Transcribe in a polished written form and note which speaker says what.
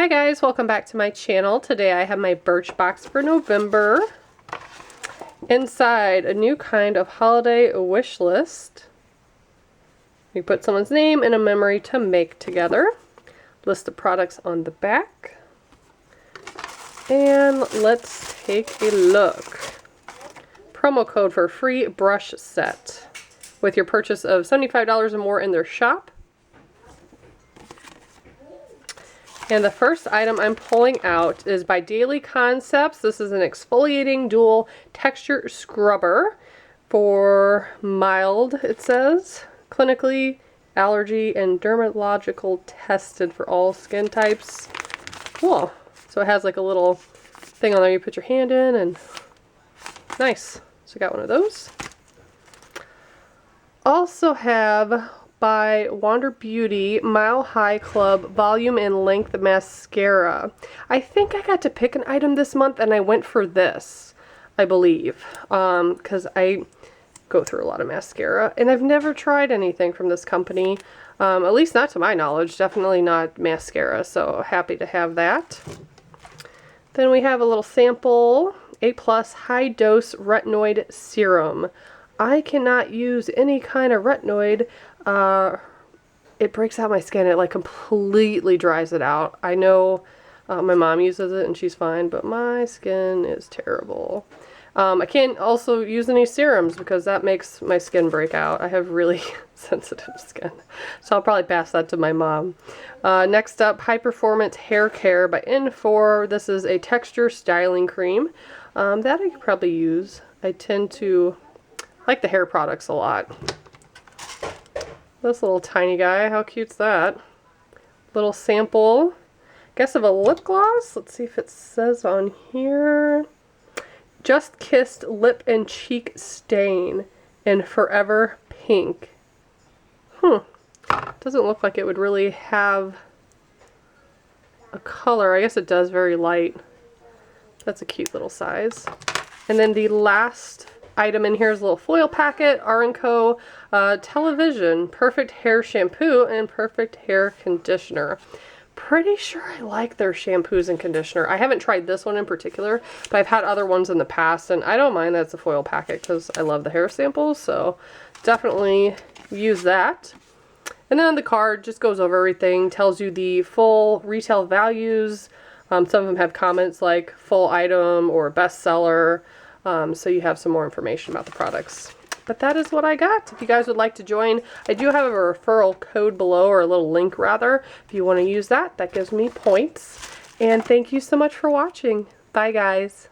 Speaker 1: Hi guys, welcome back to my channel. Today I have my Birchbox for November. Inside, a new kind of holiday wish list. You put someone's name and a memory to make together. List of products on the back. And let's take a look. Promo code for free brush set with your purchase of $75 or more in their shop. And the first item I'm pulling out is by Daily Concepts. This is an exfoliating dual texture scrubber for mild, it says, clinically allergy and dermatological tested for all skin types. Cool. So it has like a little thing on there you put your hand in, and nice. So I got one of those. Also have by Wander Beauty Mile High Club Volume and Length Mascara. I think I got to pick an item this month and I went for this, I believe, because I go through a lot of mascara and I've never tried anything from this company, at least not to my knowledge, definitely not mascara, so happy to have that. Then we have a little sample, A+ High Dose Retinoid Serum. I cannot use any kind of retinoid. It breaks out my skin. It like completely dries it out. I know my mom uses it and she's fine, but my skin is terrible. I can't also use any serums because that makes my skin break out. I have really sensitive skin, so I'll probably pass that to my mom. Next up, High Performance Hair Care by N4. This is a texture styling cream that I could probably use. I tend to like the hair products a lot. This little tiny guy, how cute's that? Little sample, guess of a lip gloss. Let's see if it says on here. Just Kissed Lip and Cheek Stain in Forever Pink. Doesn't look like it would really have a color. I guess it does, very light. That's a cute little size. And then the last item in here is a little foil packet, R&Co Television Perfect Hair Shampoo and Perfect Hair Conditioner. Pretty sure I like their shampoos and conditioner. I haven't tried this one in particular, but I've had other ones in the past, and I don't mind that it's a foil packet because I love the hair samples, so definitely use that. And then the card just goes over everything, tells you the full retail values. Some of them have comments like full item or bestseller. So you have some more information about the products. But that is what I got. If you guys would like to join, I do have a referral code below, or a little link rather. If you want to use that, that gives me points. And thank you so much for watching. Bye guys.